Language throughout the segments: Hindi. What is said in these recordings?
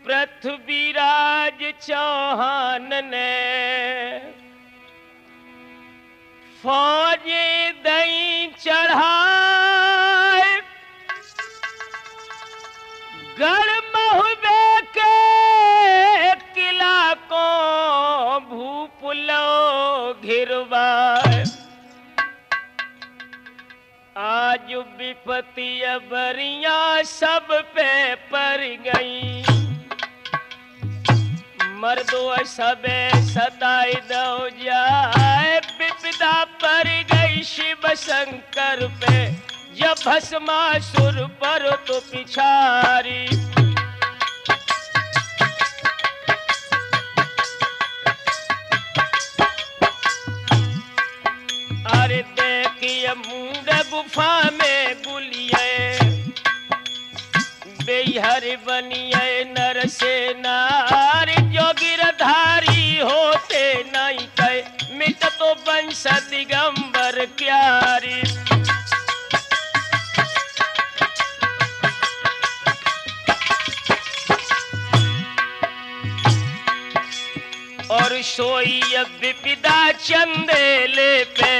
पृथ्वीराज चौहान ने फौज दई चढ़ाए, गढ़ महुबे के किला को भूपुलो घिरवाए। आज विपत्ति बरिया सब पे पर गई, मर्दो सबे सताई दो जाए। विपदा पर गई शिव शंकर पे, जब भस्मासुर पर तो पिछारी। अरे देखिए मूंड गुफा में गुलिये, बेहर बनिए नर से नारी। जो गिरधारी होते नहीं कहे, मिट तो वंश दिगंबर क्यारी। और सोई विपदा चंदेले पे,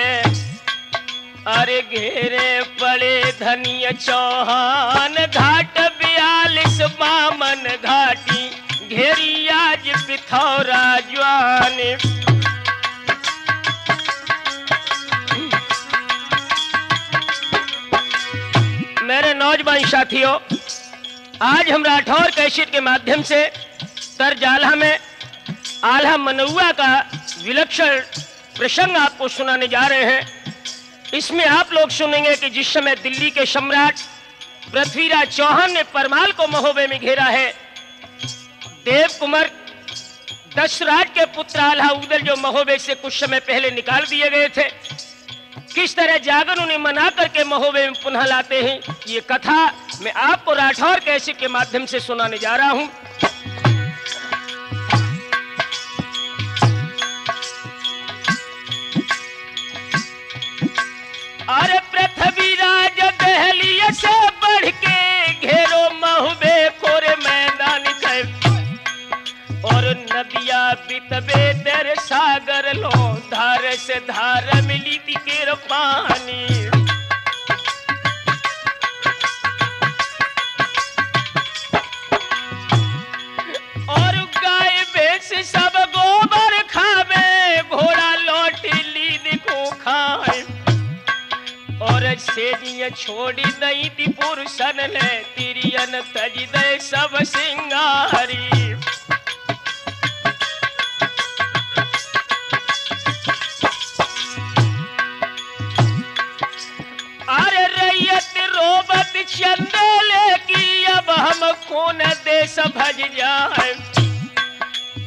अरे घेरे पड़े धनिय चौहान। घाट 42 बामन घाटी, घेरी आज पिथौरा ज्वान। मेरे नौजवान साथियों, आज हम राठौर कैसेट के माध्यम से तर्ज आल्हा में आल्हा मनौआ का विलक्षण प्रसंग आपको सुनाने जा रहे हैं। इसमें आप लोग सुनेंगे कि जिस समय दिल्ली के सम्राट पृथ्वीराज चौहान ने परमाल को महोबे में घेरा है, देव कुमार दशराज के पुत्र आल्हा उदल जो महोबे से कुछ समय पहले निकाल दिए गए थे, किस तरह जागर उन्हें मना करके महोबे में पुनः लाते हैं, ये कथा मैं आपको राठौर कैसेट के माध्यम से सुनाने जा रहा हूं। अरे पृथ्वीराज दहलिए से बढ़ के घेरो महुबे कोरे मैदान के, और नदिया बितबे दर सागर लो, धार से धार मिली तिकेर पानी। और गाय भैंस सब गोबर खावे, घोड़ा लौटी लीद को खाए। और सेजिया छोड़ी दई ती पुरुषन ने, तिरियन तज दे सब सिंगारी। अरे रैयत रोबत चंदेले की, अब हम कौन देश भज जाए।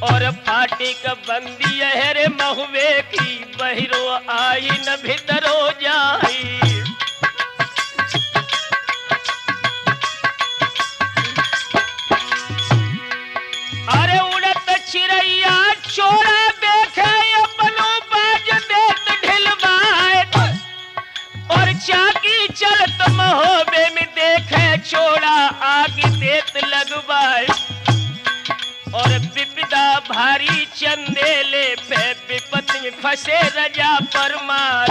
और फाटिक बंदी है महुबे की, बहिरो आई न भीतरो जाई। अरे उड़त चिड़ैया चोरा देखे, अपनो बाज देत ढिलवाए। और चाकी चलत महोबे में देखे, चोड़ा आग देत लगवाए। और विपदा भारी चंदेले पे, विपत्ति में फंसे रजा परमार।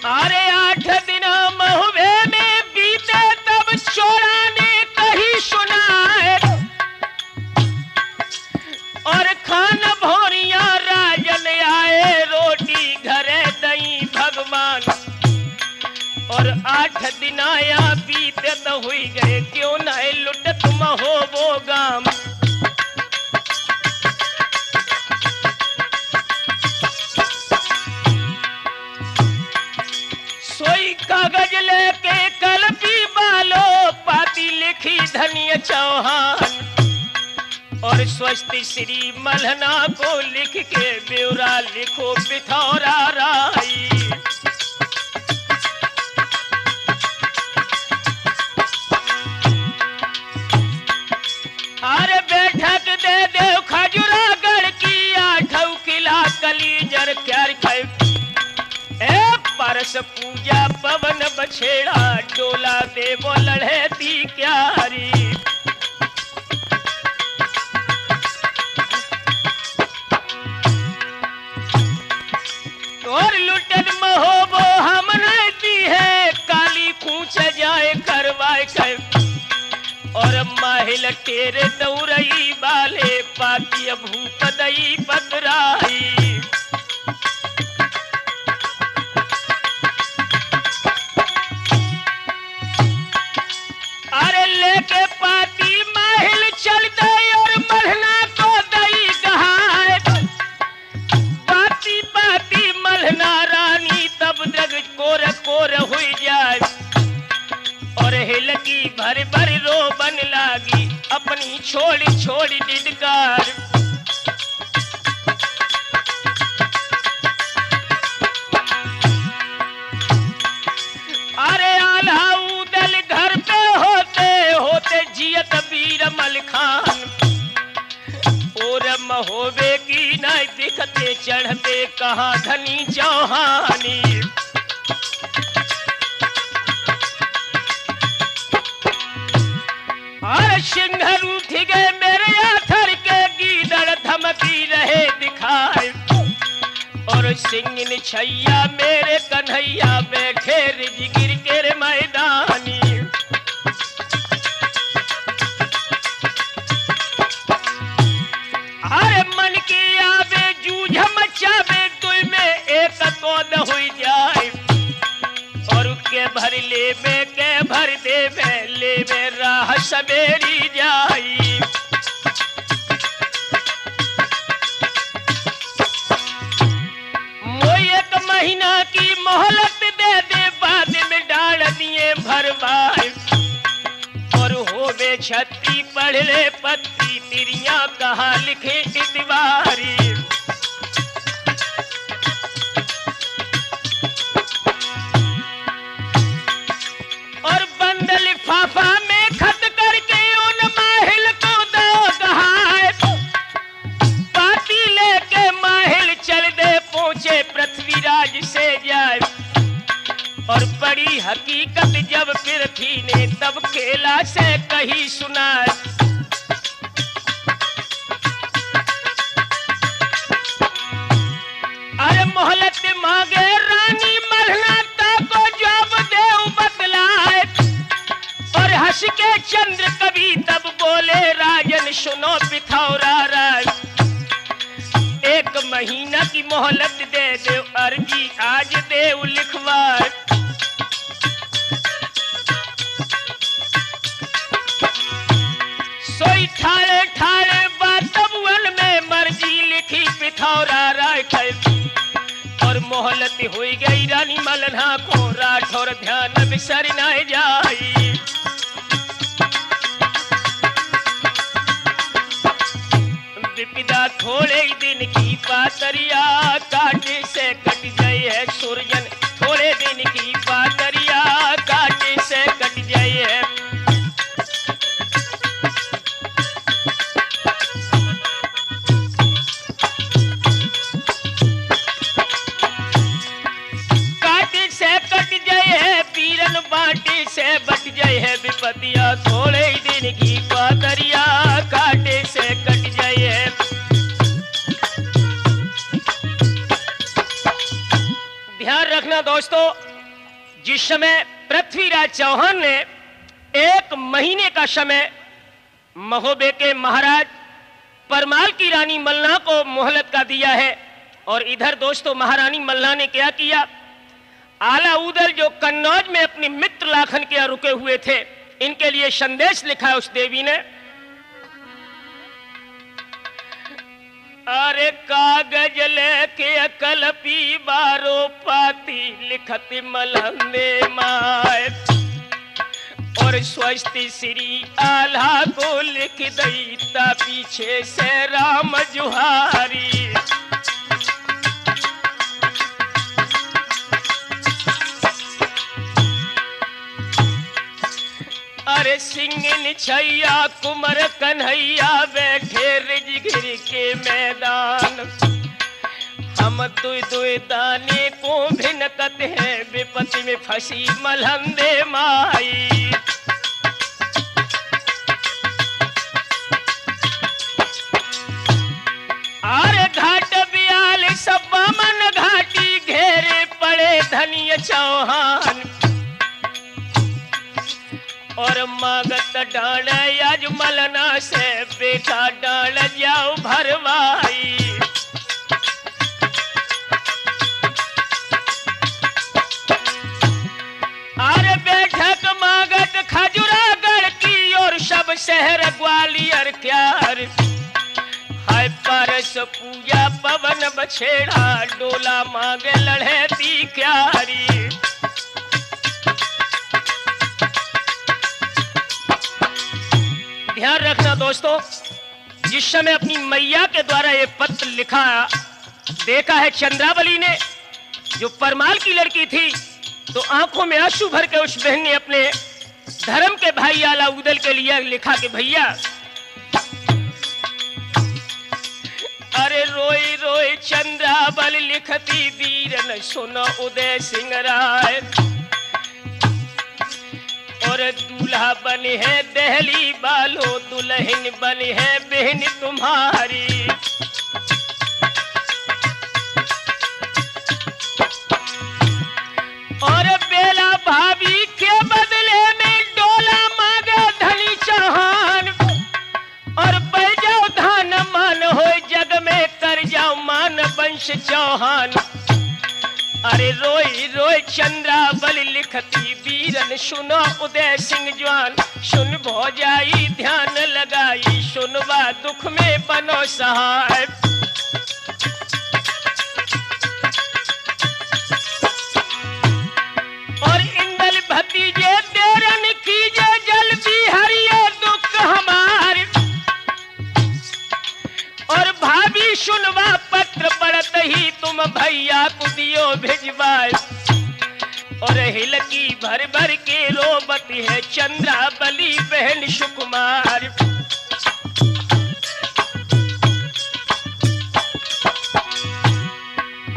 अरे 8 दिन महुबे में बीते, तब चोरा ने कही सुनाए। और खान भोरिया राजन आए, रोटी घरे दई भगवान। और 8 दिन आया बीते तो हुई गए, क्यों न लुटत महोबो गाम। सोई कागज लेके कलपी बालो, पाती लिखी धनिय चौहान। और स्वस्ति श्री मल्हना को लिख के, ब्यौरा लिखो पिथौरा राई। अरे बैठक दे देव खजुरागढ़ की, 8 किला कलीजर क्यार खाए। पारस पूजा पवन बछेड़ा, डोला देवो लड़े ती क्यारी। और लुटन महोबो हम रहती है, काली कूच जाए करवाए कर। और माहिल तेरे दौरई बाले, पाती भूप दई पतराई। अरे लेके पाती माहिल चल गई, और मलहना को दई गहाए। पाती पाती मलहना रानी तब जग कोर कोर हुई जाए। और हिलकी भर भर रोबन लागी, अपनी छोड़ी छोड़ी डिडकार। अरे आल्हा उदल घर पे होते होते जियत वीर मल खान। और महोबे की न दिखते चढ़ते कहाँ धनी चौहानी। और सिंह उठ गए मेरे आथर के, गीदड़ धमकी रहे दिखाए। और सिंह छैया मेरे कन्हैया, बैठे रिजगिर के रे मैदानी। अरे मन की आवे जूझ मचावे, तुम में एक कौन हुई जाए। और के भर ले में के भर दे में ले में राह सवेरी जाई। मोई एक महीना की मोहलत दे दे, बाद में डाल दिए भरवाए। और होवे छत्ती पढ़ ले पत्ती, तिरिया कहा लिखे इतवारी। लिफाफा में खत करके उन माहिल को दो गहाए। पाती लेके माहिल चल दे, पहुंचे पृथ्वीराज से जाए। और बड़ी हकीकत जब पृथ्वी ने तब केला से कही सुनाए। अरे मोहलत मांगे रानी मलहना, को जब देव बतलाए। और हंस के चंद्र कवि तब बोले, राजन सुनो पिथौरा राज। एक महीना की मोहलत दे दे, अर्जी आज देव लिखवाए। सोई ठाड़े ठाड़े बातवन में मर्जी लिखी पिथौरा राय। और मोहलत हुई गई रानी मलहना को, राठौर ध्यान बिसर न जाई। विपदा थोड़े ही दिन की पातरिया, काटे से कट जाए है सूरजन। थोड़े दिन की पातरिया, काटे से कट जाए है। काटे से कट जाए है, पीरन बाटे से बट जाए है विपतिया। थोड़े ही दिन की पातरिया, काटे से कट जाए है। ध्यान रखना दोस्तों, जिस समय पृथ्वीराज चौहान ने 1 महीने का समय महोबे के महाराज परमाल की रानी मलना को मोहलत का दिया है। और इधर दोस्तों महारानी मलना ने क्या किया, आला उदल जो कन्नौज में अपनी मित्र लाखन के यहाँ रुके हुए थे, इनके लिए संदेश लिखा है उस देवी ने। अरे कागज लेके कलपी बारो पाती, लिखत मलहने माए। और स्वस्ति श्री आल्हा को लिख दैता, पीछे से राम जुहारी। अरे सिंह छैया कुमर कन्हैया, बैठे रिजगिर के मैदान। हम दुई दुई दाने को भिनकत है, विपत्ति में फंसी मलहंदे माई। आरे घाट बियाल सब मन घाटी, घेरे पड़े धनिय चौहान। और मागत डाल आज मलना से, बेटा डाल जाओ भरवाई। अरे बैठक मागत खजुरागढ़ की, और सब शहर ग्वालियर क्यार। हाय परस पूजा पवन बछेड़ा, डोला मांगे लड़े ती क्यारी। ध्यान रखना दोस्तों, जिस समय अपनी मैया के द्वारा ये पत्र लिखा देखा है चंद्रावली ने, जो परमाल की लड़की थी, तो आंखों में आंसू भर के उस बहन ने अपने धर्म के भाई आला उदल के लिए लिखा कि भैया, अरे रोई रोई चंद्रावल लिखती वीरन, सुनो उदय सिंह राय। और दूल्हा बने है दहली बालो, दुल्हन बने है बहन तुम्हारी। और बेला भाभी के बदले में डोला मांगे धनी चौहान। और बढ़ जाओ धान मान हो, जग में कर जाओ मान वंश चौहान। अरे रोई रोई चंद्रावली लिखती वीरन, सुनो उदय सिंह जवान। सुन भौजाई ध्यान लगाई, सुनवा दुख में बनो सहाय। और इंदल भतीजे देरन कीजे, जल बिहरिए दुख हमार। और भाभी सुनवा पत्र पढ़त ही, तुम भैया को दियो भिजवाए। और हिलकी भर भर के रोबती है, चंद्रावली बहन सुकुमार।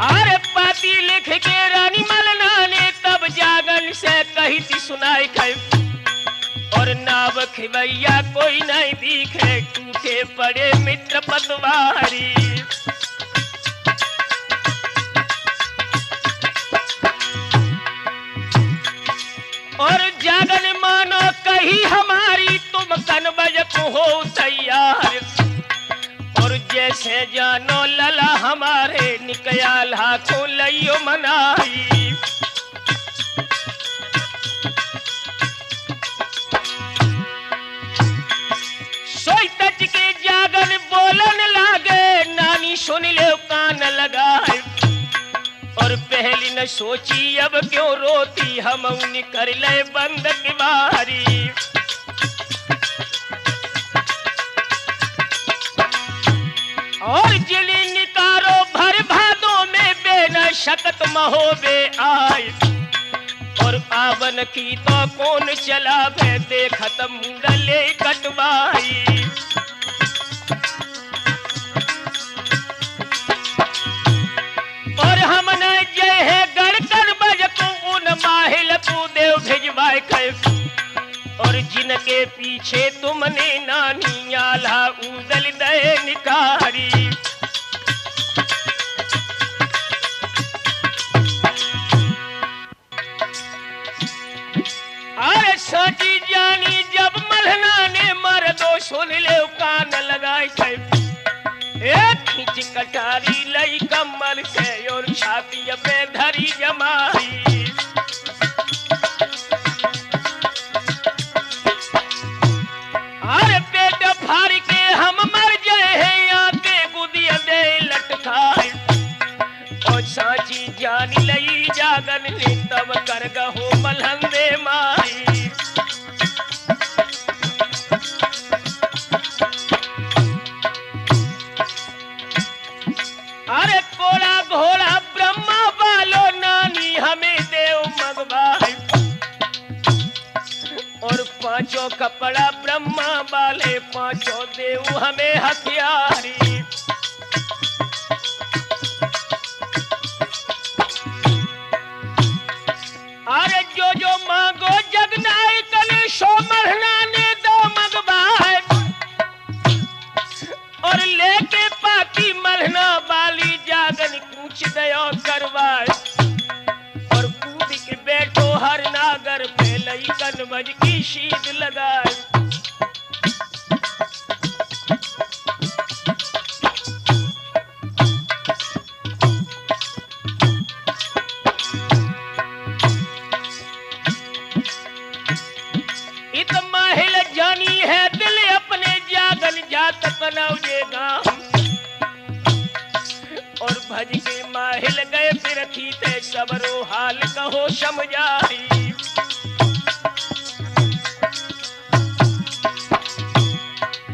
अरे पाती लिख के रानी मलना ने, तब जागन से कही थी सुनाई कही। और नाव खिवैया कोई नहीं दिखे, टूटे पड़े मित्र पतवारी। और जागन मानो कही हमारी, तुम कनबज को हो तैयार। और जैसे जानो लला हमारे, निकयाल हाथों लियो मनाई। सोई तज के जागन बोलन लागे, नानी सुन ले कान लगाए। और पहली न सोची अब क्यों रोती, हम उन्हीं कर ले बंद की बारी। और जिली निकारो भर भादों में, बेना शकत महोबे आए। और आवन की तो कौन चलावे, देखत मुंडले कटवाई। और हमने जय है गढ़कर बज को, उन माहिल तू देव भिजवाए कर। और जिनके पीछे तुमने नानी आला उदल दे निकारी। अरे साची जानी जब मलहना ने, मर दो सुन ले कान लगाए कर। एक खींच कटारी लई कमर से, और छाती पे धरी जमाई। अरे पेट फाड़ के हम मर जाए हैं, आके गुदिया दे लटकाए। और साची जानी लई जागन ने, तब कर गहो मलहंदे माई। अरे कोड़ा घोड़ा ब्रह्मा बालो, नानी हमें देव मगवाई। और पांचों कपड़ा ब्रह्मा वाले, पांचों देव हमें हथियारी। तयो करवाए और कूद के बैठो हर नागर पे लई कनवज की शीद लगाए। इत माहिल जानी है दिल अपने जागन जात कनौजेगा और भज के माहिल गए फिर थी ते सबरो हाल कहो समझाई।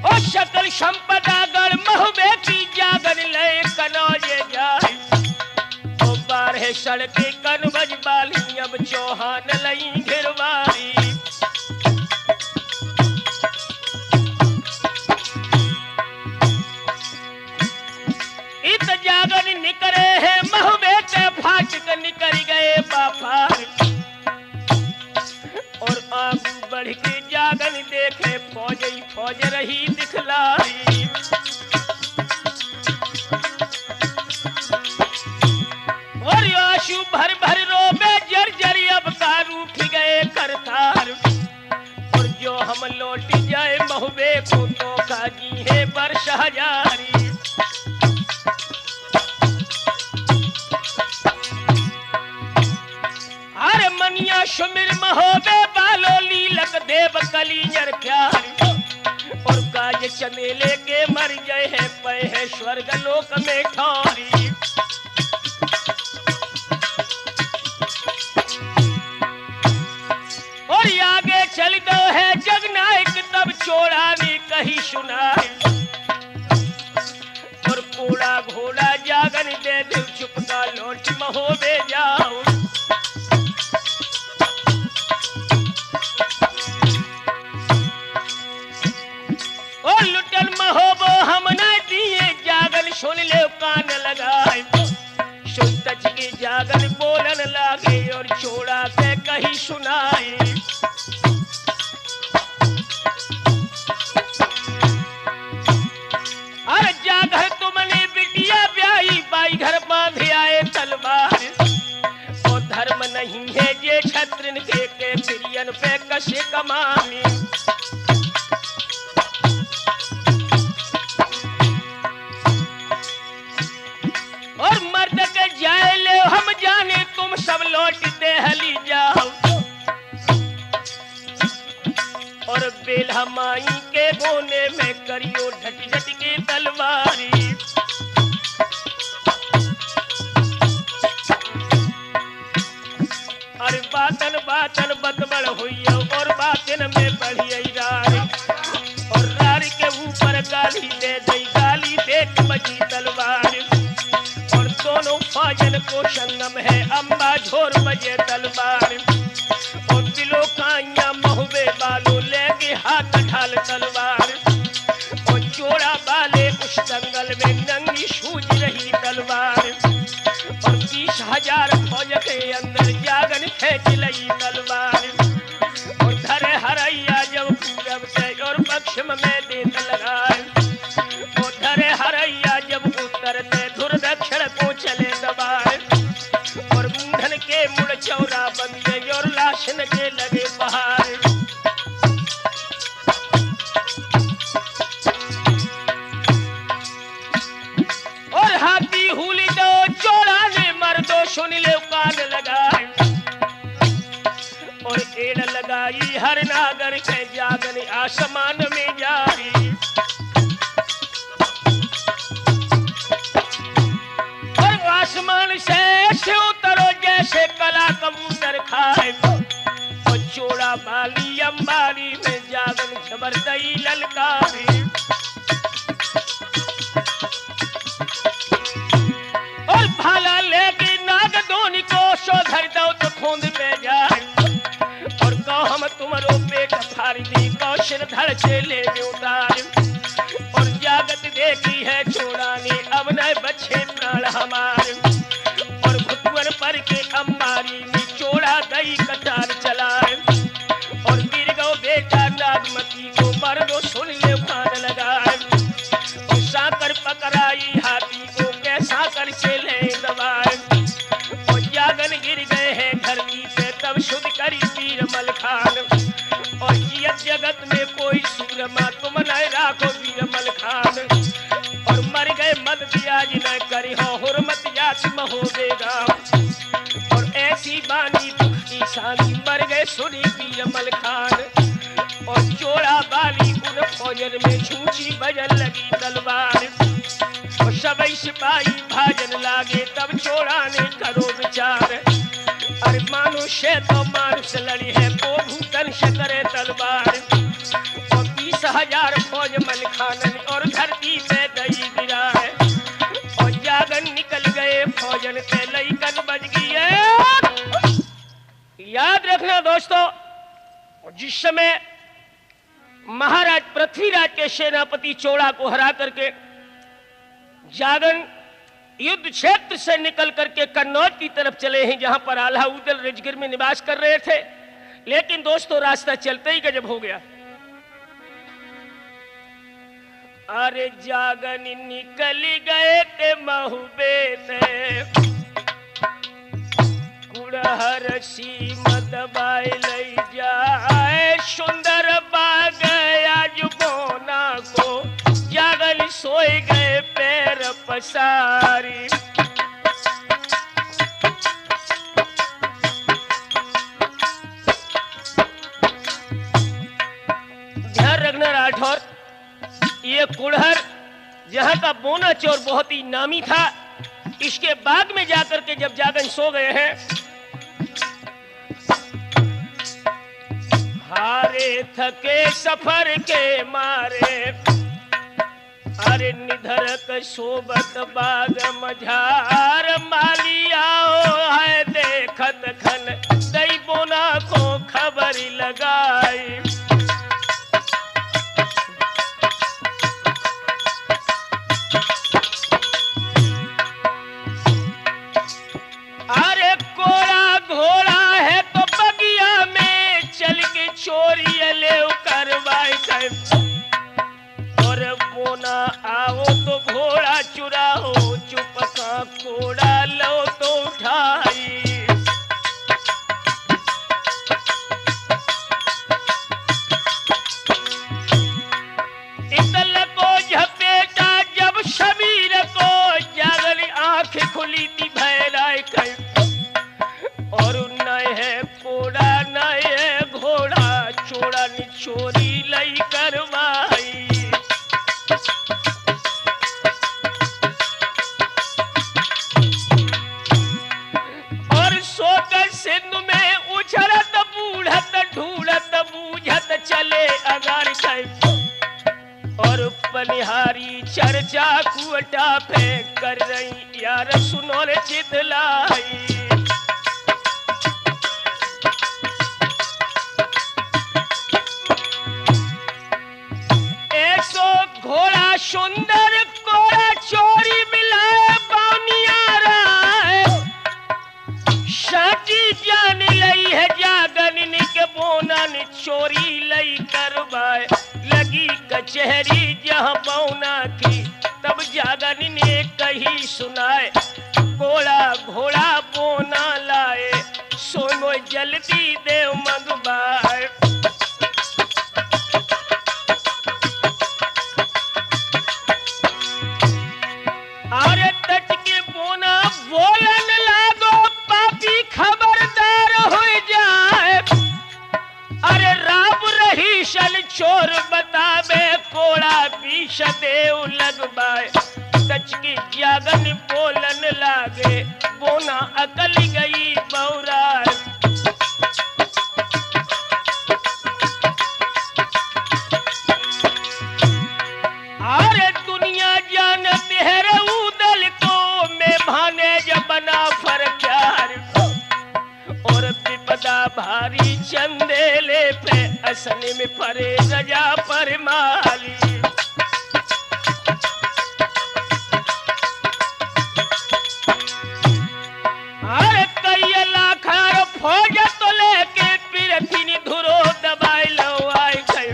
ओ सकल संपदा गण महबे की जागन लय कनौजे जाए ओ बारह सड़के कनवज बाली अब चौहान लई घिरवाई। जागन निकरे है महबे ते फाटक निकल गए बाफार और आगू बढ़ के जागन देखे फौज ही फौज रही दिखलाई। और आंसू भर भर रोबे जर अब का रूठ गए करतार और जो हम लौट जाए महबे को तो काजी है वर्ष हजारी। मनिया सुमिर महोबे बालो लीलक देव कलीजर प्यार और काज चमेले के मर गए हैं पे है स्वर्ग लोक में ठौरी। और आगे चल दो है जगनायक तब चोरानी कही सुनाई और कोड़ा घोड़ा जागन दे दिल चुपका लौट महोबे जाओ। लुटन महोबो हम न दिए जागन सुन ले कान लगाए सुन तच के जागन बोलन लागे और छोड़ा के कही सुनाए। अरे जागर तुमने बिटिया ब्याई बाई घर बांधे आए तलवार और धर्म नहीं है ये क्षत्रिन के प्रियन पे कसे कमानी। और मर्द के जाए ले हम जाने तुम सब लौट दे हली जाओ और बेल्हा माई के गोने में करियो ढट ढट के तलवारी। अरे बातन बातन बतबड़ हुई और बातन में बढ़ी रार और रार के ऊपर गाली दे दई गाली दे बजी तलवार और दोनों फाजल को संगम है अम्बा झोर बजे तलवार और दिलो काइया महुबे बालो लेके हाथ ढाल तलवार और जोड़ा बाले उस दंगल में नंगी सूझ रही तलवार और 20,000 फौज के अंदर जागन खेच लई तलवार और धरे हरैया जब पूरब से और पश्चिम में देत लगाए और धरे हरैया जब उतरते धुर दक्षिण को चले दबाए और मूंढन के मुड़ चौरा बंदे और लाशन के लगे बहार। और हाथी हुली दो चौड़ा ने मर्दो सुन ले कान लगाए और एड़ लगाई हर नागर के जागन आसमान में जारी और आसमान से उतरो जैसे कला कबूतर खाए और चोड़ा बाली अंबारी में जागन जबरदई ललकारी और भाला लेके नाग दोनी को शोधर दो तो खूंद पे जाए और कहो हम तुम्हारो पेट फाड़ दी कौशल धड़ से ले उतार और जागत देखी है चोड़ानी अब न बच्चे प्राण हमारे और घुटवर पर के अंबारी में चोड़ा दई कटार चलाए और गिर गो बेटा नागमती को मर दो सुन ले कान लगाए और साकर पकड़ाई हाथी को कैसा कर से ले दबाए ऐसी बानी दुख की शानी, मर गए सुनी वीर मलखान। और चोड़ा बाली उन फौजन में छूची बजन लगी तलवार। और सब सिपाही भाजन लागे तब चोड़ा ने करो विचार, अरे मानुष्य तो मानुष लड़ी है वो भूतन से करे तलवार। और 20,000 फौज मलखानन और धरती पे दई गिरा है। और जागन निकल गए फौजन के लईकन बज गई है। याद रखना दोस्तों, जिस समय महाराज पृथ्वीराज के सेनापति चोड़ा को हरा करके जागन युद्ध क्षेत्र से निकल करके कन्नौज की तरफ चले हैं, जहां पर आल्हा उदल राजगीर में निवास कर रहे थे। लेकिन दोस्तों रास्ता चलते ही गजब हो गया। अरे जागन निकल गए थे महुबे से, कुड़हर सीम दबाए लई जाए, सुंदर बाग आज बोना को, जागन सोए गए पैर पसारी। ध्यान रखना राठौर, ये कुड़हर जहां का बोना चोर बहुत ही नामी था, इसके बाग में जाकर के जब जागन सो गए हैं, हारे थके सफर के मारे, अरे निधरक सोबत बाग मझार, माली आओ है देखत खन, दई बोना को खबर लगाई। अरे कोड़ा घोड़ा है तो बगिया में चल के चोरी ले करवाई कर, और बोना आओ तो घोड़ा चुराओ, चुप का कोड़ा लो तो उठाई। इतल को झपेटा जब शबीर को, जागल आंख खुली थी भैराई कर, और नए कोड़ा नए घोड़ा, चोड़ा नि चोरी लई करवाई। और सोकर सिंधु में उछलत बूढ़त ढूढ़त बूझत चले अगार कर, और पनिहारी चर्चा कुटा पे कर रही यार सुनो रे चितलाई। घोड़ा सुंदर कोड़ा चोरी मिलाए बानियारा, साची जान लई है जागन के बोना ने चोरी लई करवाए। लगी कचहरी जहां बौना की, तब जागन ने कही सुनाए, कोड़ा घोड़ा बोना लाए, सोनो जल्दी देव मंगवाए। अरे तट के बोना बोलन लागो, पापी खबरदार हो जाए, अरे राम रही शन चोर बतावे, कोड़ा बीच देव लगवाए। तच की जागन बोलन लागे, बोना अकल गई बौरार। अरे दुनिया जानत है उदल को, मैं भाने जब बना फर प्यार, और विपदा भारी चंदेले पे, असन में परे रजा पर माली। अरे कई लाखार फौज तो लेके पृथ्वी धुरो दबाई लो आई गए,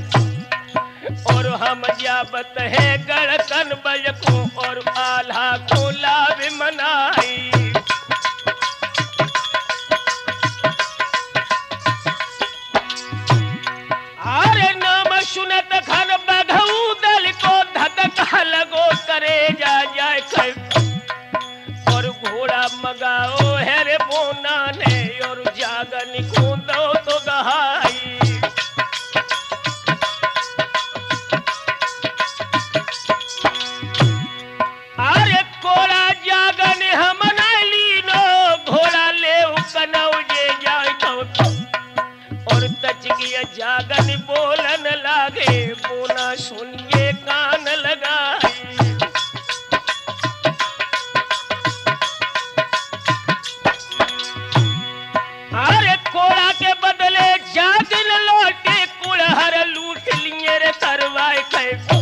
और हम जाबत है गड़कन बज को, और आल्हा को लाभ मनाई। अरे नाम सुनत खन बघऊ दल को, धधका लगो करे जा जाए कर, और घोड़ा मगाओ है रे बोना ने, और जागन को दो तो गहाई। अरे कोड़ा जागन हम लीनो घोड़ा ले कनौजे जाए और तच गया जागन बोलन लागे बोना सुनिए कान लगाई। अरे कोड़ा के बदले जागन लौटे कुड़हर लूट लिए रे करवाए कैफो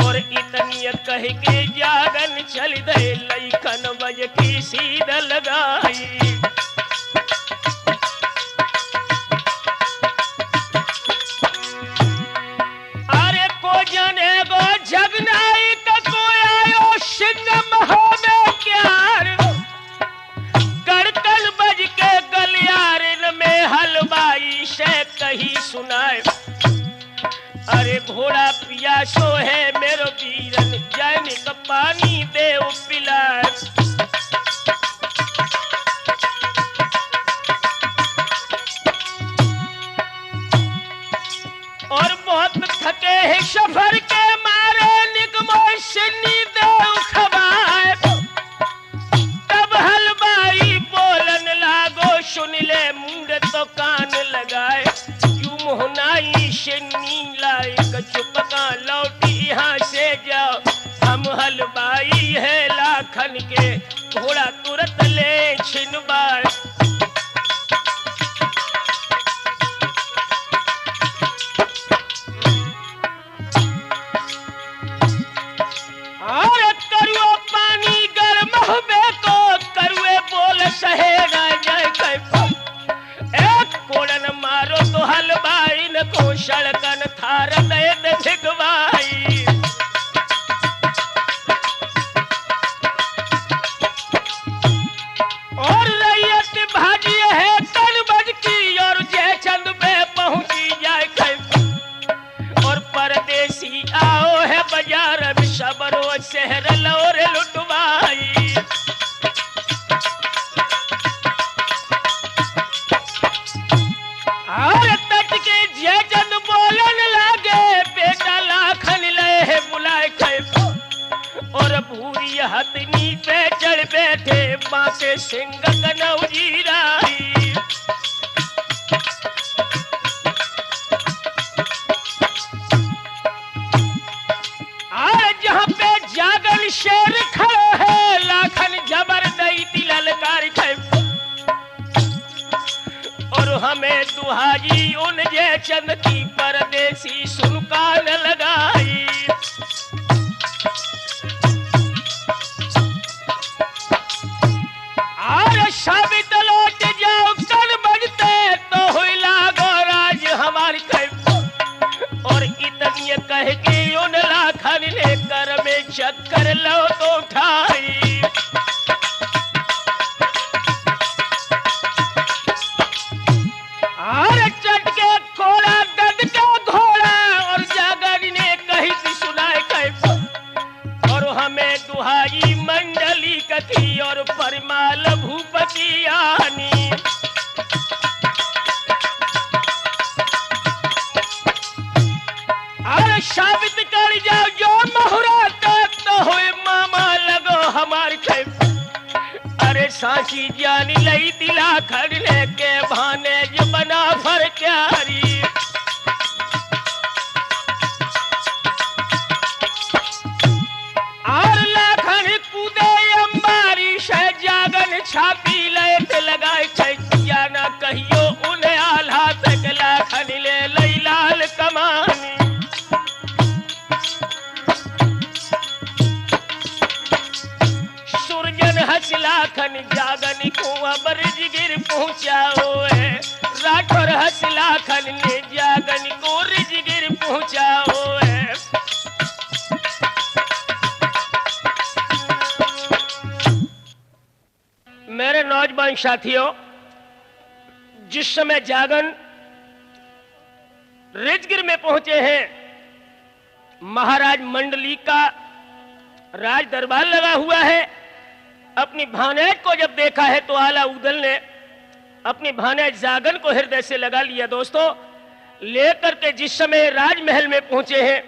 और इतनी कह के जागन चल दे लइकन बज की सीध लगाई। अरे को जाने गो जगनाई का कोई आयो सिंह महो में क्यार कड़कन बज के गलियारिन में हलवाई से कही सुनाए। अरे घोड़ा पियासो है मेरो वीरन जैनिक पानी दे पिलाए। और बहुत थके हैं सफर के मारे निगमो सिन्नी दे खबाए। तब हलवाई बोलन लागो सुन ले मुंड तो कान लगाए। क्यों मोहनाई सिन्नी लायक चुपका लौटी यहाँ से जाओ हम हलवाई है लाखन के घोड़ा तुरंत ले छिनवाए। और करुओ पानी गर्म हुए को करुए बोल सहे न जाए कैफो एक कोड़न मारो तो हलवाई न को सड़कन थार दे भिगवाई। और रैयत भाजी है तन बज की और जय चंद में पहुंची जाए कैफो और परदेसी आओ है बाजार में सबरो शहर लोर लुटवाई। और तट के जयचंद बोलन लागे बेटा लाखन ले बुलाए कैफो और भूरी हथनी पे चढ़ बैठे बाके सिंह कनौजी राई। और जहाँ पे जागन शेर खड़ो है लाखन जबर दई ललकार कैफो और हमें दुहाई उन जे चंद की परदेसी सुनकान लगाई। और साबित लौट जाओ कल बजते तो हुई लागो राज हमारी कैफो और इतनी कह के उन लाखन ने कर में चक्कर लो तो उठाई। और चटके कोड़ा गद का घोड़ा और जागन ने कही थी सुनाए कैफो और हमें दुहाई मंडली कथी और परिमाल भूपति आनी। और साबित कर जाओ जो मुहूर्त तो हुए मामा लगो हमार कैफो। अरे सांची जानी लई दिला खड़ने के भाने जो बना फर क्यारी। और लाखन कूदे अंबारी से जागन छापी लेट लगाए छैया ना कहियो उन्हें आल्हा तक लाखन ले लई लाल कमानी। सुरजन हंस लाखन जागन को अबर जिगिर पहुंचाओ है राठौर हंस लाखन ने जागन को रिजगिर पहुंचाओ है। मेरे नौजवान साथियों जिस समय जागन रिजगिर में पहुंचे हैं महाराज मंडली का राज दरबार लगा हुआ है। अपनी भानेट को जब देखा है तो आला उदल ने अपनी भाने जागन को हृदय से लगा लिया। दोस्तों, लेकर के जिस समय राजमहल में पहुंचे हैं,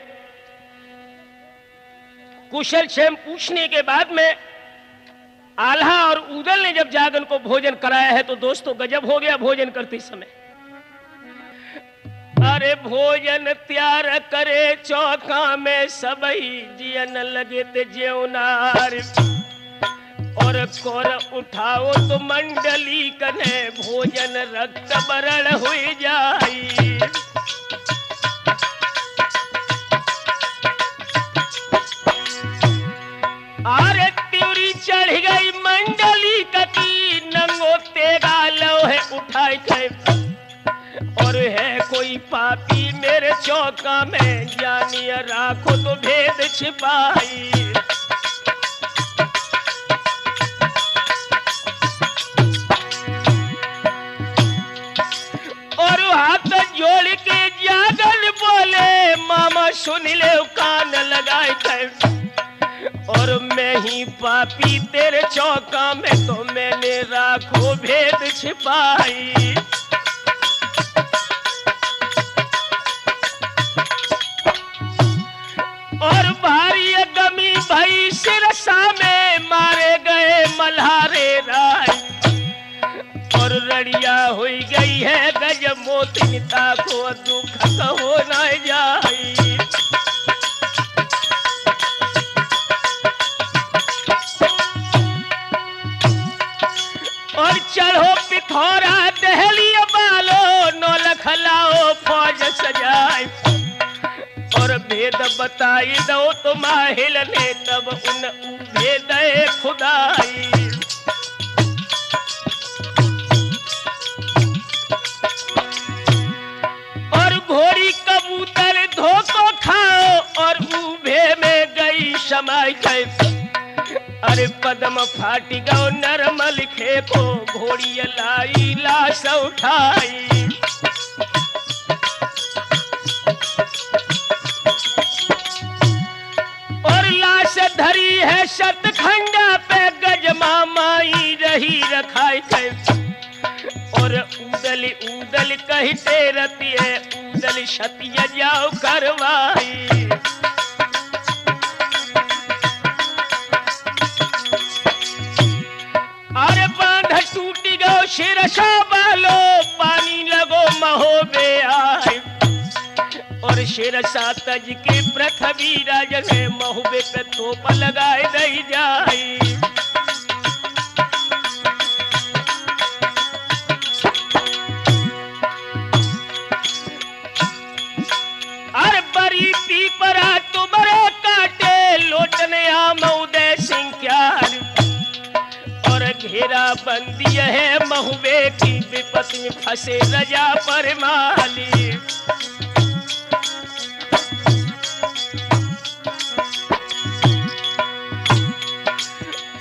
कुशल क्षेम पूछने के बाद में आल्हा और उदल ने जब जागन को भोजन कराया है तो दोस्तों गजब हो गया भोजन करते समय। अरे भोजन त्यार करे चौका में सबई जियन लगे ते जेवनार, और कोर उठाओ तो मंडली कने भोजन रक्त बरण हुई जाई। अरे त्योरी चढ़ गई मंडली कती नंगो तेगा लोहे उठाई के, और है कोई पापी मेरे चौका में जानिए राखो तो भेद छिपाई। और हाथ जोड़ के जागन बोले मामा सुन ले कान लगाए थे, और मैं ही पापी तेरे चौका में तो मैंने राखो भेद छिपाई। और भारी गमी भई सिरसा में मारे गए मल्हारे राय, और रड़िया हुई गई है गज मोतिता को दुख हो न जाई। और चढ़ो पिथौरा दहली बालो नो लखलाओ फौज सजाए, और भेद बताई दो तो माहिल ने तब उन भेद खुदाई। और घोड़ी कबूतर धोको खाओ और उभे में गई समाई गई। अरे पद्म फाटी गो नरमल खे को घोड़ी लाई लाश उठाई। और लाश धरी है शतखंडा पे गजमा माई रही रखाई थे, और उदल उदल कहते रहती है उदल छतिया जाओ करवाई। अरे बांध टूटी गो शिरसा बालो पानी लगो महोबे आए, और शिरसा तज के पृथ्वी राज ने महुबे पे तोप लगाए दई जाई। अरे बड़ी पीपरा तुम्हारे काटे लोटने आम उदय सिंह क्यार, और घेरा बंदी है महुबे की विपत्ति में फंसे रजा पर माली।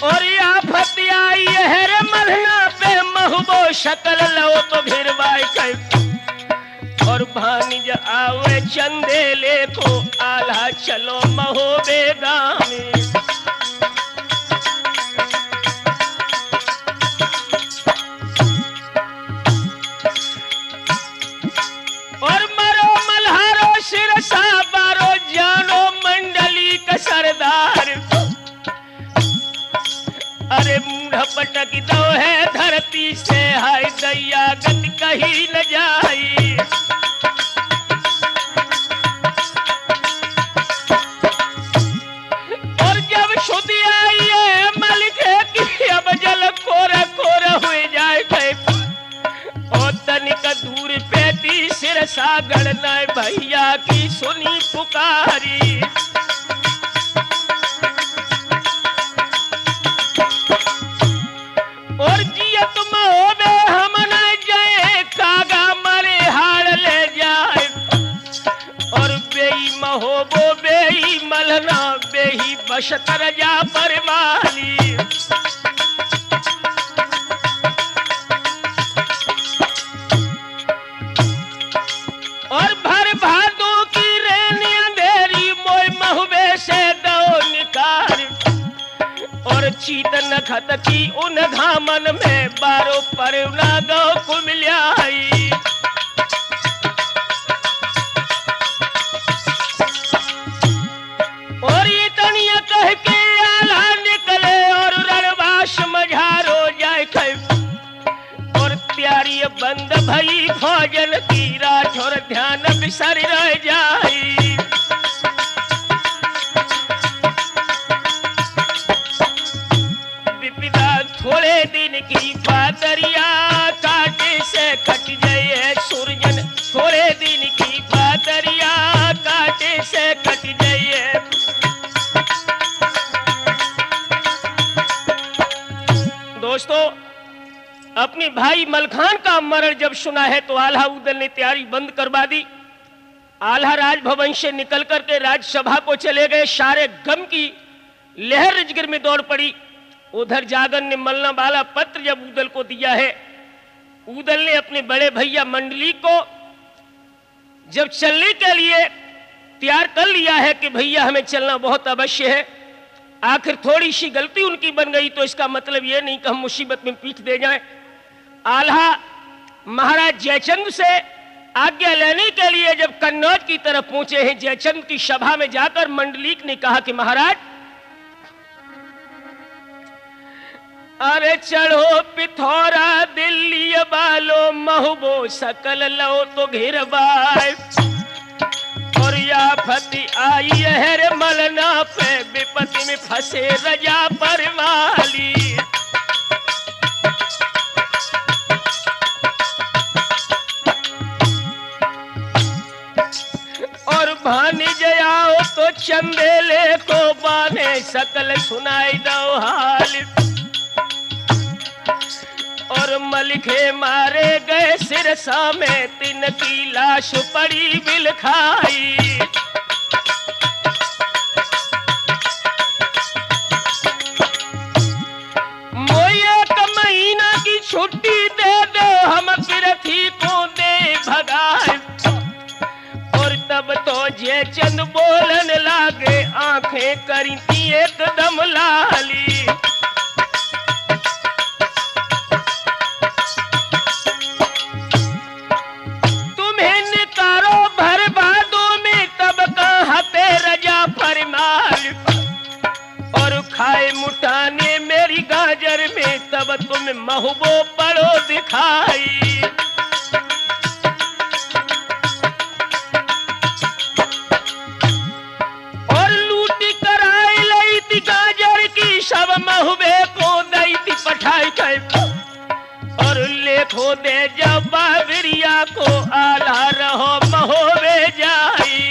और आफत आई है रे मलना पे महबो शकल लो तो भिरवाई कर, और भानिज आवे चंदे ले को आल्हा चलो महोबे गामी। और मरो मल्हारो शिरसा बारो जानो मंडली का सरदार, अरे मूढ़ पटक दो है धरती से हाय दैया गति कहीं न जाई। और जब शुद्धि आई है मलिक की अब जल कोरा कोरा हुए जाए गए, और तनिक दूर पेटी सिरसा गड़ना भैया की सुनी पुकारी। और जियत महोबे हम न जाए कागा मरे हार ले जाए, और बेई महोबो बेई मलना बेही बशत रजा पर माली। और भर भादों की रेनी अंधेरी मोय महुबे से दो निकार, और चीत नखत की उन घामन में द्वारो पर ना गो कुमिल्याई। और ये तनिया कह के आल्हा निकले और रणवास मझारो जाए खे। और त्यारी बंद भई भोजन की राठौर ध्यान बिसर रह जाई। विपदा थोड़े दिन की बादरिया काटे से कट जाए सुरजन। थोड़े दिन की बादरिया काटे से कट जाए। दोस्तों, अपने भाई मलखान का मरण जब सुना है तो आल्हा उदल ने तैयारी बंद करवा दी। आल्हा राजभवन से निकल करके राज्यसभा को चले गए। सारे गम की लहर रजगिर में दौड़ पड़ी। उधर जागन ने मलना वाला पत्र जब उदल को दिया है, उदल ने अपने बड़े भैया मंडली को जब चलने के लिए तैयार कर लिया है कि भैया हमें चलना बहुत अवश्य है। आखिर थोड़ी सी गलती उनकी बन गई तो इसका मतलब यह नहीं कि हम मुसीबत में पीठ दे जाएं। आल्हा महाराज जयचंद से आज्ञा लेने के लिए जब कन्नौज की तरफ पहुंचे हैं, जयचंद की सभा में जाकर मंडलीक ने कहा कि महाराज, अरे चढ़ो पिथौरा दिल्ली बालो महबो सकल लो तो घेरबाए। और या फती आई है मलना पे विपत्ति में फंसे रजा परवाली। और भानी जयाओ तो चंदेले को बाने सकल सुनाई दो हाल। और मलिखे मारे गए सिरसा में तीन की लाश पड़ी बिलखाई। मोये का महीना की छुट्टी दे दो हम पिरथी को दे भगाए। और तब तो जयचंद बोलन लागे आंखें करी थी एकदम लाली। और खाए मुठाने मेरी गाजर में तब तुम महबो पड़ो दिखाई। और लूटी कराई लाई थी गाजर की सब महबे को दई थी पठाई खाई। और लेखो दे जब बाबरिया को आला रहो महोबे जाई।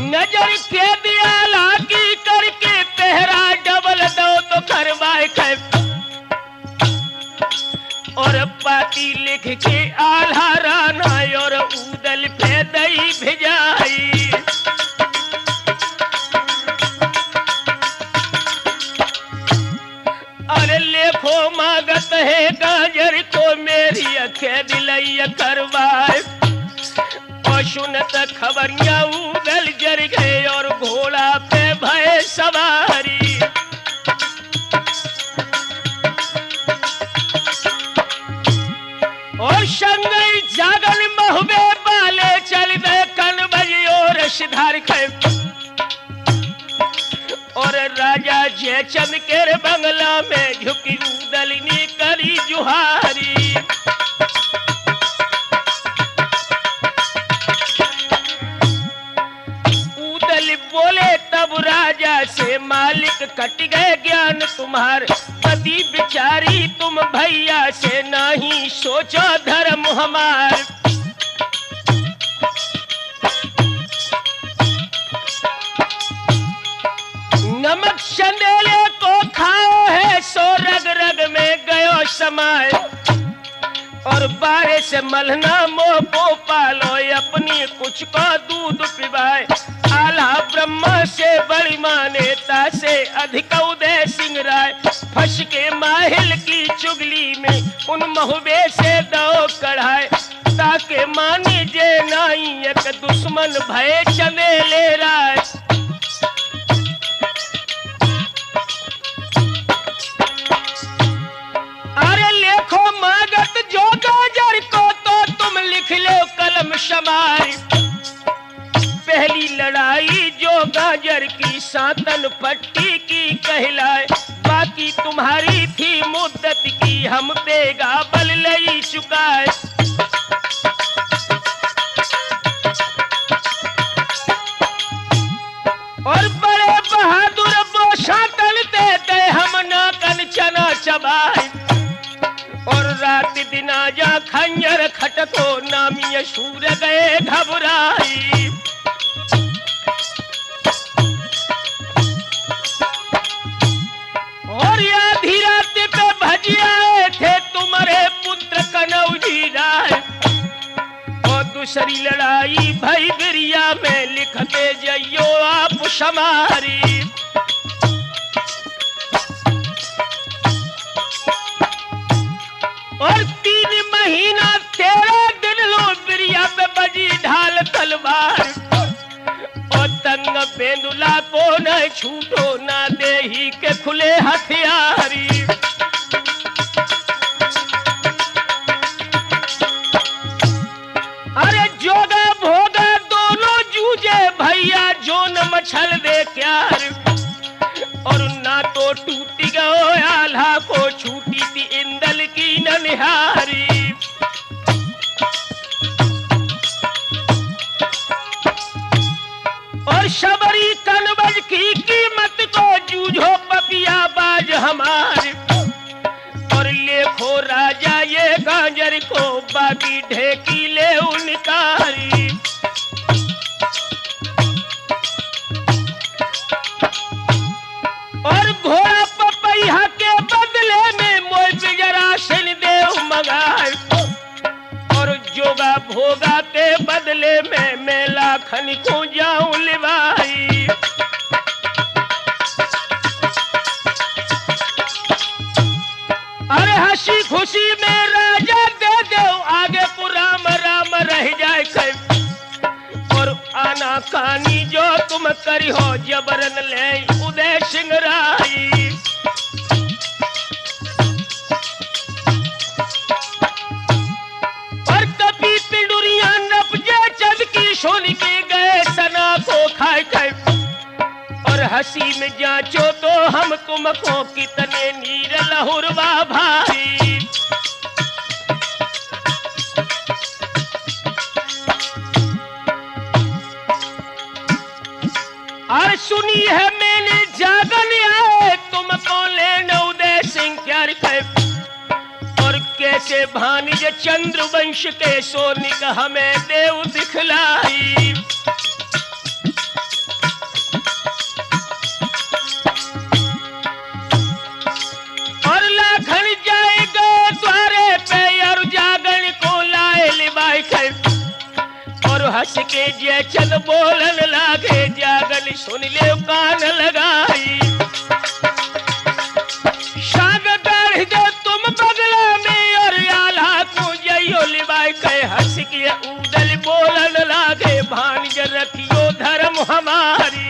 नजर के दिया लागी करके पहरा डबल दो तो करवाए खे। और पाती लिख के आल्हा राना और उदल पे दई भिजाई। अरे लेखो मागत है गाजर को मेरी अखे दिलैया करवाए। और सुनत खबरियां उदल जर गए और घोड़ा पे भय सवारी। और संगई जागन महबे बाले चल गए कनबज और सिधार खे। और राजा जयचंद के बंगला में झुकी उदल ने करी जुहारी। बोले तब राजा से मालिक कट गए ज्ञान तुम्हार। पति बिचारी तुम भैया से नहीं सोचो धर्म हमार। नमक चंदेले को खाओ है सो रग रग में गयो समाए। और बारे से मलना मोह को पालो अपनी कुछ को दूध पिबाए। आल्हा ब्रह्मा से बड़ी मान्यता से अधिक उदय सिंह राय। फंस के माहिल की चुगली में उन महुबे से दो कढ़ाए। ताके मानी जे नाई एक दुश्मन भय चंदेले राय। पट्टी की कहलाए, बाकी तुम्हारी थी मुद्दत की, हम बेगा बल लई चुकाए। और बड़े बहादुर बोशा तलते थे, हम ना कंचना चबाए। और रात दिन जा खंजर खटको, नामी शूर गए घबराई। और आधी रात पे भजी आए थे तुम्हारे पुत्र कनौजी राय। और दूसरी लड़ाई भई बिरिया में, लिखते जइयो आप समारी। और 3 महीना 13 दिन लो बिरिया पे बजी ढाल तलवार। और तंग बेंदुला को न छूटो, ना देही के खुले हथियारी। अरे जोगा भोगा दोनों जूझे भैया, जो न मछल दे क्यार। और ना तो टूटी गयो आल्हा को, छूटी थी इंदल की ननिहारी। और शबरी कनबज की कीमत को, जूझो पपिया बाज हमारे। और लेखो राजा ये गांजर को, बाकी ढेकी ले उनकारी। और घोड़ा पपैया के बदले में, मोय बिजरा सिन देव मगाए। और जोगा भोगा के बदले में, मैं लाखन को जाऊं लिवाई। अरे हंसी खुशी में राजा दे दो, आगे को राम राम रह जाए कहीं। और आना कानी जो तुम करी हो, जबरन ले उदय सिंह राई। और कपी पिंडुरिया नपजे चद की, सोनी के गए सना को खाए खाए। और हंसी में जांचो तो हम तुमको, कितने नीर लहुरवा भाई। और सुनी है मैंने जागन आए, तुमको लेने उदय सिंह क्या कहे। और कैसे भानिज चंद्रवंश के, सोनिक हमें देव दिखलाई। और लाखन जाएगा द्वारे पे, और जागन को लाए लिबाई कहे। और हंस के जे चल बोलन लागे, जागन सुन ले कान लगाई। शाग दाढ़ दो तुम बगला में, और आल्हा को जइयो लिबाई कहे। हंस के उदल बोलन लागे, भानिज रखियो धर्म हमारी।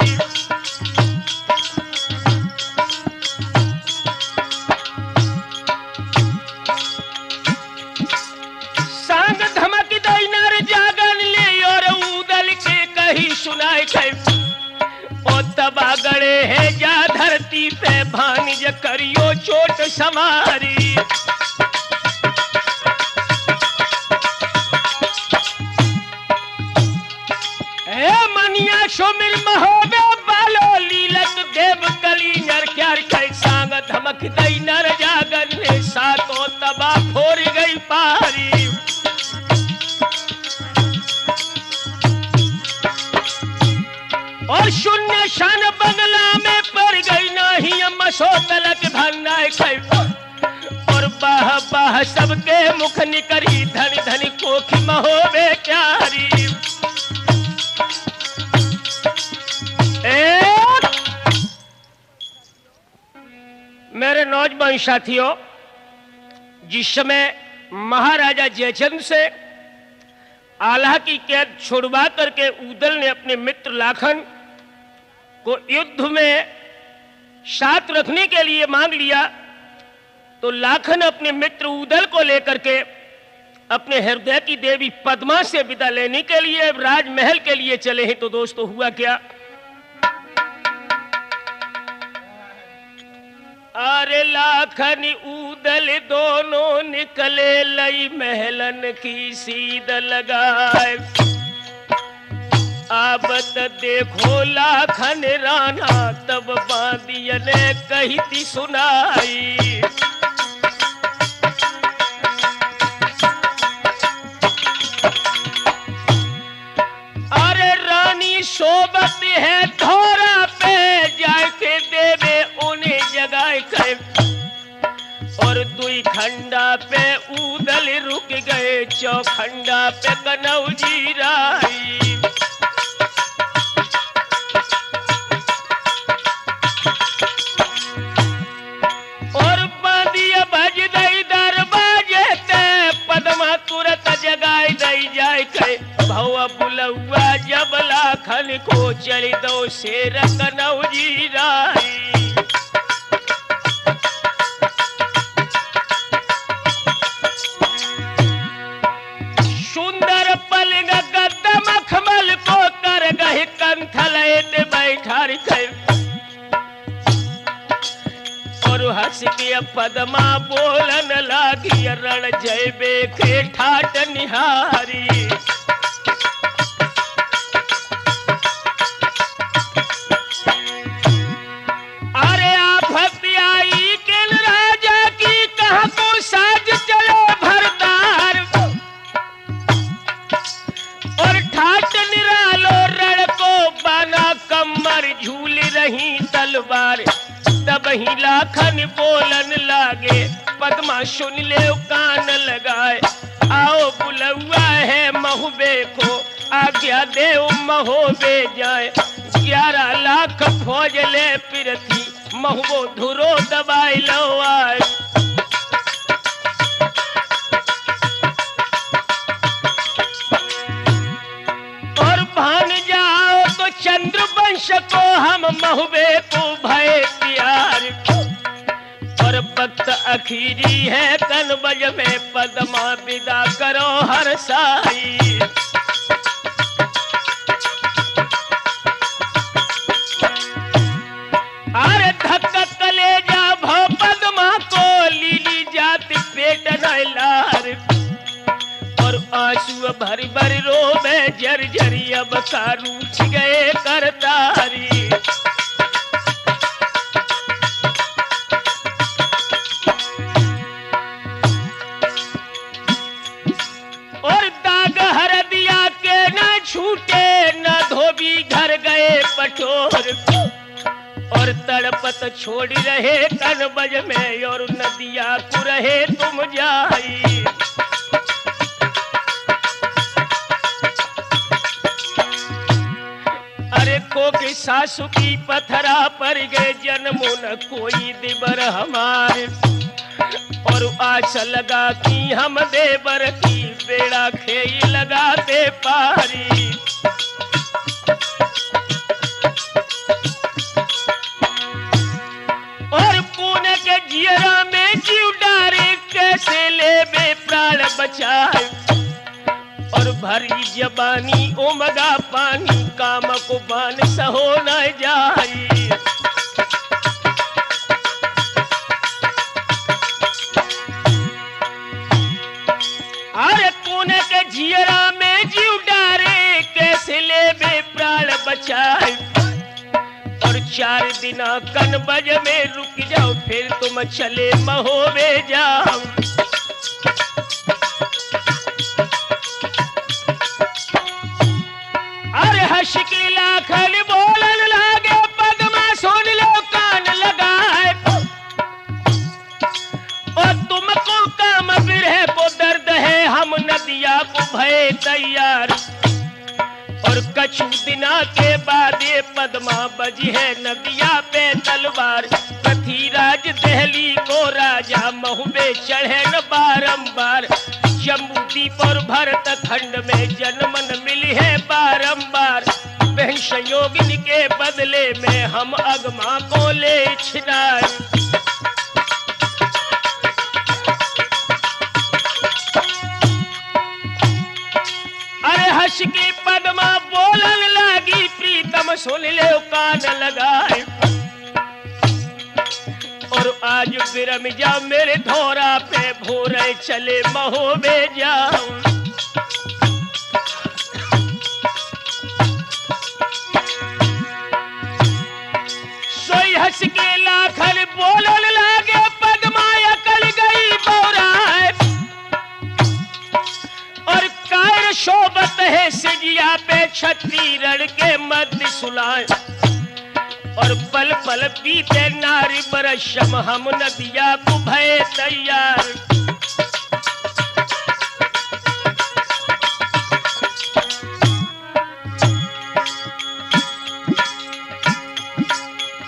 सांग धमक दई नर जागन ले, और उदल के कही सुनाए कहे। ओ तबा गड़े है जा धरती पे, भानिज करियो चोट समारी। ए मनिया शोमिर महोबे बालो, लीलक देव कली नर क्यार कहे। सांग धमक दई नर जागन ले, सातो तबा फोर गई पारी। और शून्य शान बंगला में पड़ गई, नहीं मसो तलक धन्नाय खै। और बाह बाह सबके मुख निकरी, धन धन कोखी महोबे क्यारी। मेरे नौजवान साथियों, जिस समय महाराजा जयचंद से आल्हा की कैद छुड़वा करके उदल ने अपने मित्र लाखन को युद्ध में साथ रखने के लिए मांग लिया, तो लाखन अपने मित्र उदल को लेकर के अपने हृदय की देवी पद्मा से विदा लेने के लिए राजमहल के लिए चले हैं। तो दोस्तों हुआ क्या, अरे लाखन ऊदल दोनों निकले लई महलन की सीध लगाए। आबत देखो लाखन राना तब बांदियन कही थी सुनाई। अरे रानी सोबत है धोरा पे जाके देवे उन्हें जगाए कर। और दुई खंडा पे ऊदल रुक गए चौखंडा पे कनौजी राई। और बांदिया बज गई दरवाजे ते पदमा तुरंत जगाई दई जाए के। भवा बुलौआ जब लाखन को चली दो शेर कनौजी राई। सुंदर पलंग गद्दा मखमल को कर गए कंथल बैठा कर। और हंस के पदमा बोलन लागी रण जयबे के ठाट निहारी। अरे आफत आई के राजा की कहा को साज चलो भरदार। और ठाट निरालो रण को बाना कमर झूल रही तलवार। तब ही लाखन बोलन लागे पद्मा सुन ले कान लगाए। आओ बुलौआ है महुबे को आज्ञा दे महोबे जाए। 11 लाख फौज ले पिरथी महुबो धुरो दबाई लो आए। और भान जाओ तो चंद्रवंश को हम महुबे को भय प्यार। और वक्त अखीरी है कनबज में पद्मा विदा करो हर साई। अरे धक कलेजा भो पद्मा को लीली जात पेट नैलार। और आंसू भर भर रोवे जर्जरी अब का रूठ गए करतारी। और दाग हर दिया के न छूटे न धोबी घर गए पठोर। और तड़पत छोड़ रहे कनबज में और नदिया को रहे तुम जाई। अरे को की सासु की पथरा पर गए जन्मों न कोई दिबर हमारे। और आशा लगा कि हम देवर की बेड़ा खेई लगाते पारी। और पुणे के जियरा में जीव डारे कैसे ले बे प्राण बचाए। और भरी जबानी उमगा पानी काम को बान सहो न जाई। अरे पुणे के जियरा में जीव डारे कैसे ले बे प्राण बचाए। और 4 दिन कनबज में रुक जाओ फिर तुम चले महोबे जाओ। अरे हंस के लाखन बोलन लागे पद्मा सुन लो कान लगाए। और तुमको काम बिरह को दर्द है हम नदिया को भय तैयार। और कछु दिना के बाद ये पद्मा बजी है नदिया पे तलवार। पृथ्वीराज दहली को राजा महुबे चढ़े न बारंबार। जम्बूद्वीप और भरत खंड में जन्मन मिली है बारंबार। बहन संयोगिनी के बदले में हम अगमा को ले छिनाए। अरे हंस की पद्मा बोलन लगी प्रीतम सुन ले कान लगाए। और आज आज बिरम जा मेरे धोरा पे भोरे चले महो में जाऊं। सोई हंस के लाखन बोलन लागे पद्मा अकल गई बोरा और कायर शोभत है सिजिया पे छत्री रण के मध्य सुलाए और पल पल पीते नारी बरशम हम नदिया को भय तैयार।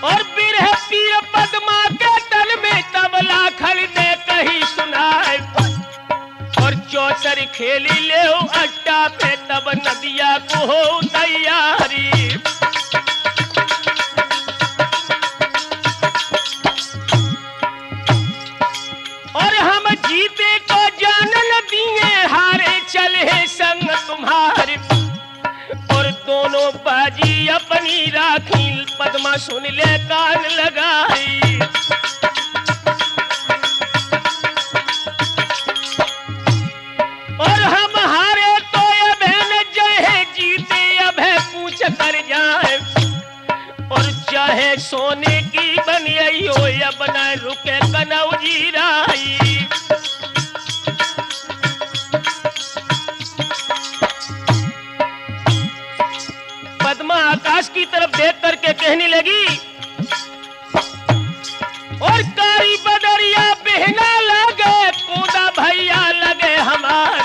और बिरह पीर पद्मा के तन में तबला खलने कहीं सुनाए और चौसर खेली ले अट्टा पे तब नदिया को हो तैयारी। और हम जीते को जानन दिए हारे चले संग तुम्हारे और दोनों बाजी अपनी राखी पद्मा सुन ले कान लगाई। और हम हारे तो अब न जय जीते अब पूछ कर जाए और चाहे सोने की बनी हो या बना रुके कनौजी राई। पद्मा आकाश की तरफ देख करके कहने लगी और कारी बदरिया बहना लगे कूदा भैया लगे हमार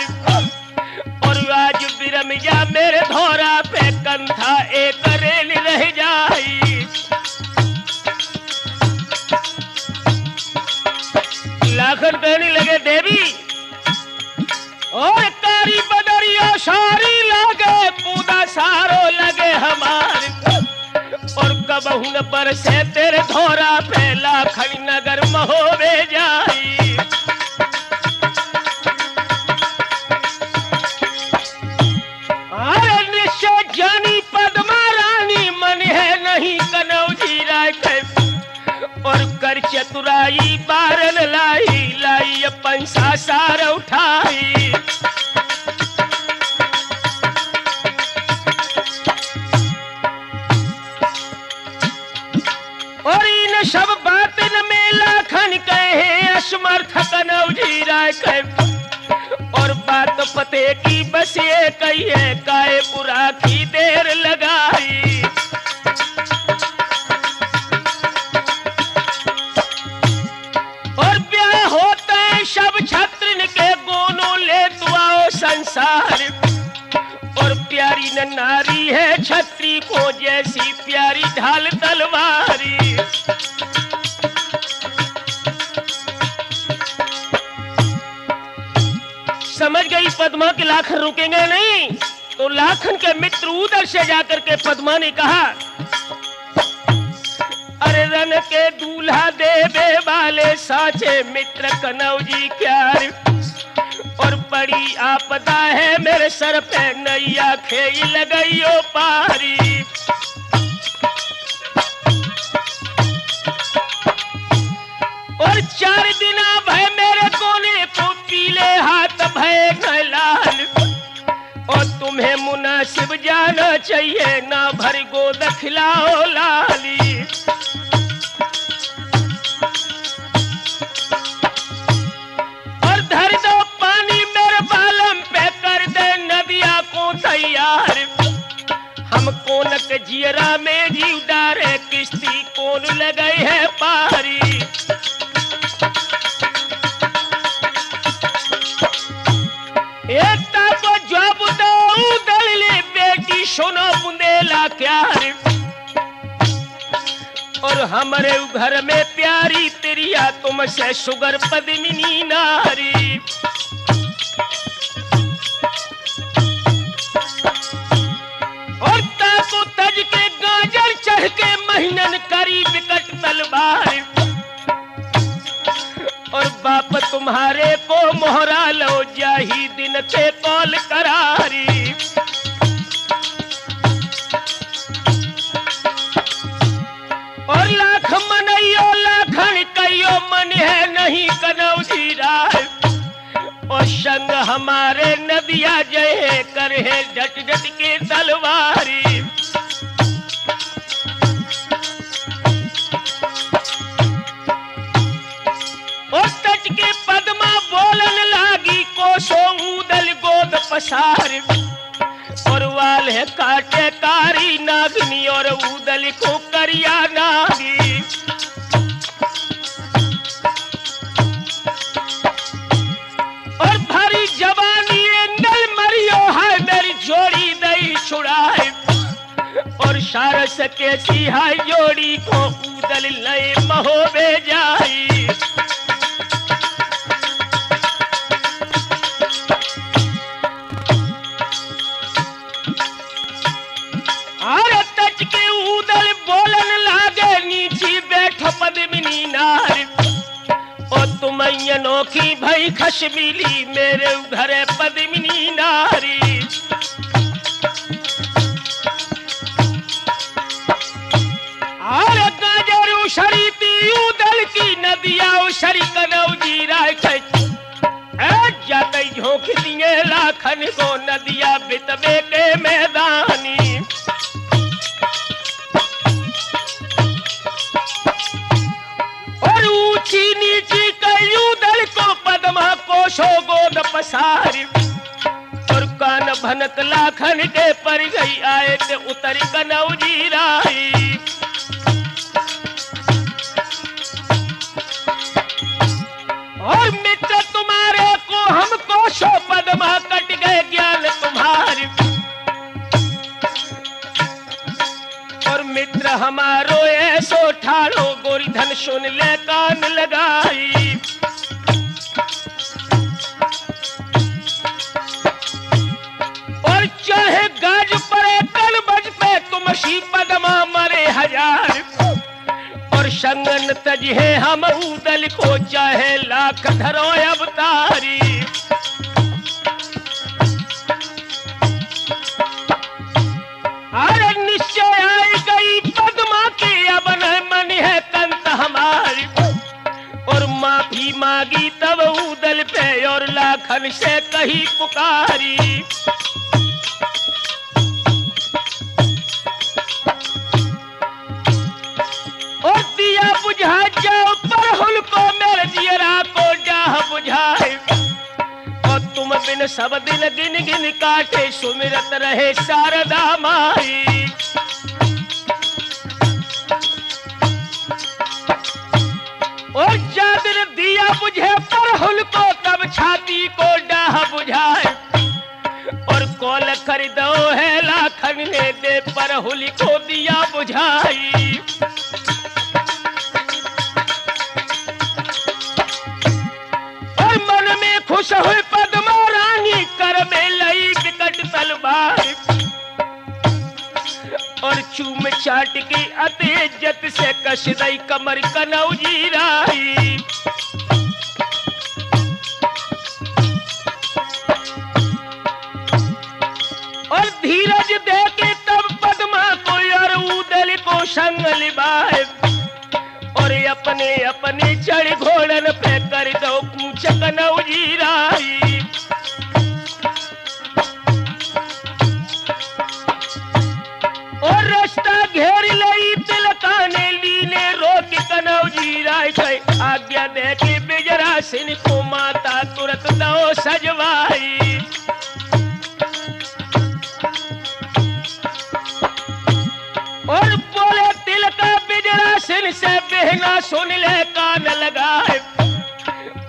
और आज बिरम जा मेरे धोरा पे कंधा एक रेल रह जाई। लाखन कहने लगे देवी और कारी बदरिया सारी लगे पूदा सारो लगे हमार और कबहू न पर से तेरे धोरा पे लाखन नगर महोबे जाई। अरे निश्चय जानी पद्मा रानी मन है नहीं कनौजी राय के और कर चतुराई बारन लाई लाई पंसा सार उठाई। और इन सब बातन में लाखन कहे असमर्थ कनौजी राय के और बात पते की बस ये कहिए काय बुरा की देर लगाई। और ब्याह होता है सब छत्र के गोनों ले दुआओ संसार और प्यारी न नारी है छत्री को जैसी प्यारी ढाल तलवारी। समझ गई पद्मा के लाखन रुकेंगे नहीं तो लाखन के मित्र उधर से जाकर के पद्मा ने कहा अरे रन के दूल्हा देवे वाले साचे मित्र कनौजी क्यार और बड़ी आपदा है मेरे सर पे नैया खेई लगइयो पारी। और 4 दिना भय मेरे कोने को पीले हाथ भय लाल और तुम्हें मुनासिब जाना चाहिए ना भर गोद खिलाओ लाली। और धर दो पानी मेरे बालम पे कर दे नदिया को तैयार हम कोनक जियरा में जीव डारे किश्ती कौन लगाई है पारी। एकता को जवाब दो दलले बेटी सुनो बुंदेला क्यार और हमारे घर में प्यारी तेरिया तुमसे सुगर पद्मिनी नारी। और ताको तज के गाजर चढ़ के महीनन करी विकट तलवार और बाप तुम्हारे को मोहरा लो जाही दिन के कौल करारी। और लाख मनइयो लाखन कइयो मन हमारे नदिया जय करे डट डट के तलवारी। और तट के पद्मा बोलन लागी कोसो ऊदल गोद पसार। और वाल है काटे कारी नागिनी और ऊदल को करिया नागी। और भरी जवानी एंगल मरियो है मेरी जोड़ी दई छुड़ाए। और सारस के सिहाई जोड़ी को ऊदल लय महोबे जाई। और तच के ऊदल बोलन लागे नीची बैठो पद्मिनी नार। और तुम अनोखी भई खशमिली मेरे घरे पद्मिनी नारी। और गाजर उछरी ती ऊदल की नदिया उछरी कनौजी राय जाते झोंक दिए लाखन को नदिया बितबे के मैदानी। और ऊंची नीची कई ऊदल को पद्मा कोशो गोद पसारी। और कान भनक लाखन के पर गई आए ते उतरी कनौजी राई। और मित्र तुम्हारे को हम कोशो पद्मा कट गए ज्ञान तुम्हारी। और मित्र हमारो ऐसो ठाड़ो गोरी धन सुन ले कान लगाई। और चाहे गाज पड़े कल बज पे तुम सी पद्मा मरे हजार। और संगन तजहे हम ऊदल को चाहे लाख धरो अवतारी। अरे निश्चय आई गई पद्मा की अब न मन है कंत हमारी। और माफी मांगी तब ऊदल पे और लाखन से कही पुकारी। और दिया बुझा जाओ परहुल को मेरे दियरा को डाह बुझाए। और तुम बिन सब दिन गिन गिन काटे सुमिरत रहे शारदा माई। और जादिर दिया बुझे परहुल को तब छाती को डाह बुझाए। और कौल खरीदो है लाखन ने दे परहुल को दिया बुझाई। खुश हुई पद्मा रानी कर में लई विकट तलवार। और चूम चाट की अति इज्जत से कस दई कमर कनौजी राई। और धीरज दे के तब पद्मा को और ऊदल को संग लिबाए। और अपने अपने चढ़ घोड़न पे कर दो कूच कनौजी राई। और रास्ता घेर लई तिलकाने लीने रोक कनौजी राय आज्ञा दे के बिजरा सिन को माता तुरंत दो सजवाई। और बोले तिलका बिजरा सिन से बहना सुन ले कान लगाए।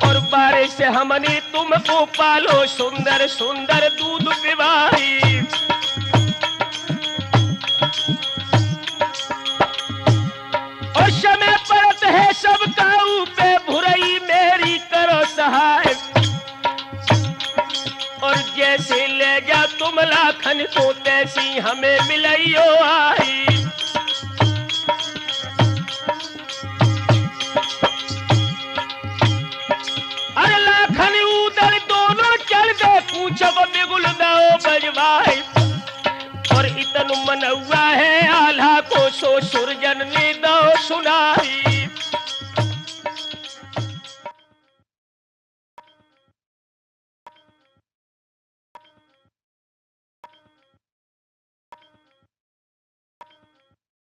और बारिश से हमने तुमको पालो सुंदर सुंदर दूध पिवाई। और समय परत है सब काऊ पे भुरई मेरी करो सहाय। और जैसे ले जा तुम लाखन को तैसी हमें मिलइयो आई। जब बिगुल दो बजवाए। और इतन मनवा है आल्हा को सो सुरजन ने दो सुनाई।